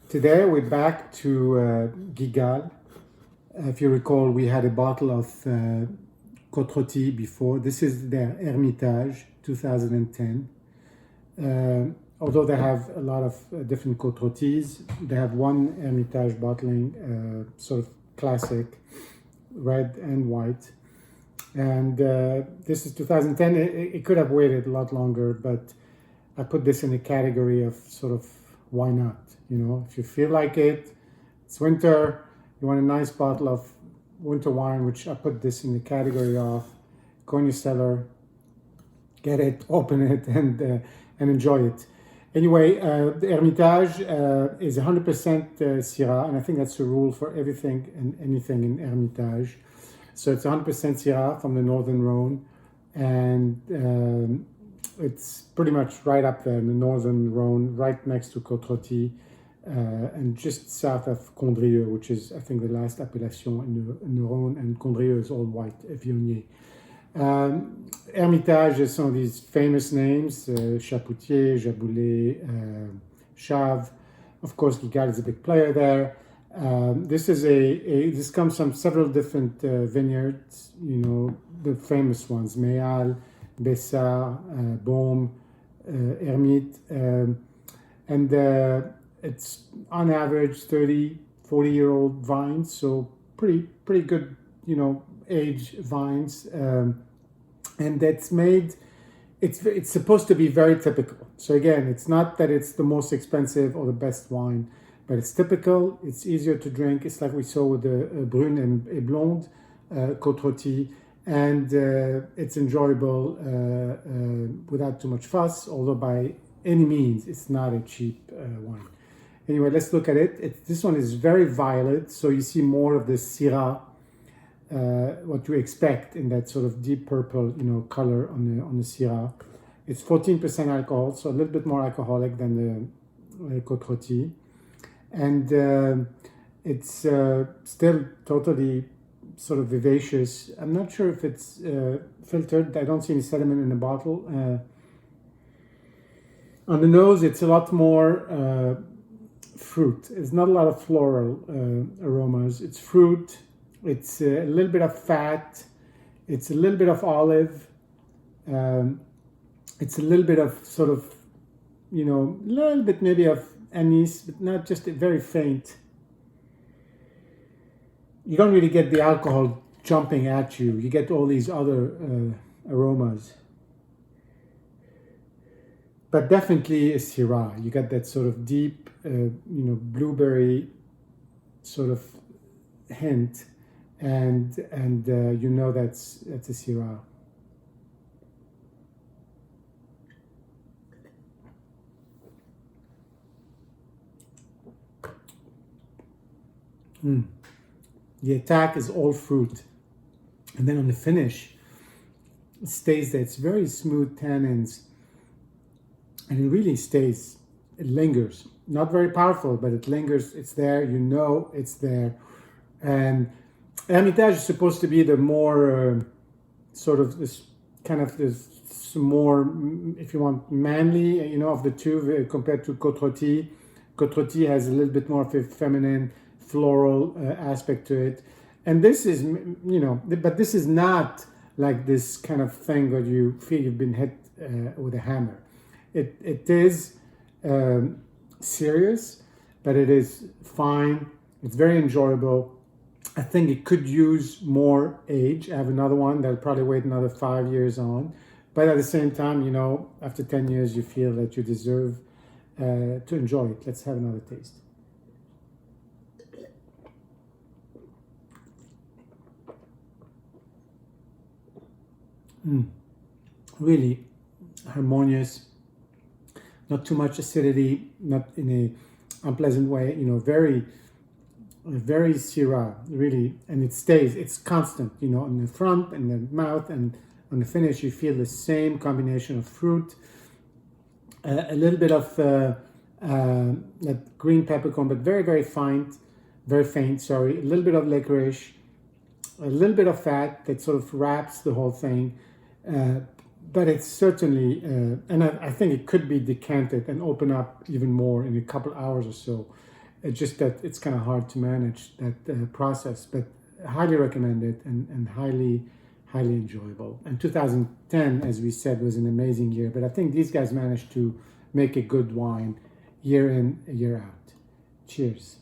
Today we're back to Guigal. If you recall, we had a bottle of Côte Rôtie before. This is their Hermitage 2010. Although they have a lot of different Côte Rôties, they have one Hermitage bottling, sort of classic, red and white. And this is 2010. It could have waited a lot longer, but I put this in a category of sort of why not? You know, if you feel like it, it's winter, you want a nice bottle of winter wine, which I put this in the category of, go in your cellar, get it, open it, and enjoy it. Anyway, the Hermitage is 100% Syrah, and I think that's a rule for everything and anything in Hermitage. So it's 100% Syrah from the Northern Rhone, and it's pretty much right up there in the Northern Rhone, right next to Côte Rôtie, and just south of Condrieu, which is, I think, the last appellation in the Rhone, and Condrieu is all white, Viognier. Hermitage is some of these famous names, Chapoutier, Jaboulet, Chave. Of course, Guigal is a big player there. This comes from several different vineyards, you know, the famous ones, Méal, Bessard, Baume, Hermite, and it's on average 30, 40-year-old vines, so pretty good, you know, age vines, and that's made. It's supposed to be very typical. So again, it's not that it's the most expensive or the best wine, but it's typical. It's easier to drink. It's like we saw with the Brune et Blonde Côte Rôtie, and it's enjoyable without too much fuss. Although by any means, it's not a cheap wine. Anyway, let's look at it. This one is very violet, so you see more of the Syrah, what you expect in that sort of deep purple, you know, color on the Syrah. It's 14% alcohol, so a little bit more alcoholic than the Côte Rôtie, and it's still totally sort of vivacious. I'm not sure if it's filtered. I don't see any sediment in the bottle. On the nose, it's a lot more fruit. There's not a lot of floral aromas. It's fruit. It's a little bit of fat. It's a little bit of olive. It's a little bit of sort of, you know, a little bit maybe of anise, but not just very faint. You don't really get the alcohol jumping at you. You get all these other aromas. But definitely a Syrah. You get that sort of deep, you know, blueberry sort of hint, and you know that's a Syrah. The attack is all fruit, and then on the finish, it stays there. It's very smooth tannins, and it really stays. It lingers. Not very powerful, but it lingers. It's there. You know it's there. And Hermitage is supposed to be the more sort of this kind of this more, if you want, manly, you know, of the two compared to Côte Rôtie. Côte Rôtie has a little bit more of a feminine, floral aspect to it. And this is, you know, but this is not like this kind of thing where you feel you've been hit with a hammer. It is serious, but it is fine. It's very enjoyable. I think it could use more age. I have another one that'll probably wait another 5 years on. But at the same time, you know, after 10 years, you feel that you deserve to enjoy it. Let's have another taste. Really harmonious, not too much acidity, not in a unpleasant way, you know, very Syrah, really, and it stays, it's constant, you know, in the front and the mouth, and on the finish you feel the same combination of fruit, a little bit of that green peppercorn, but very faint, sorry, a little bit of licorice, a little bit of fat that sort of wraps the whole thing, but it's certainly, and I think it could be decanted and open up even more in a couple hours or so. It's just that it's kind of hard to manage that process, but highly recommend it and highly enjoyable. And 2010, as we said, was an amazing year, but I think these guys managed to make a good wine year in, year out. Cheers.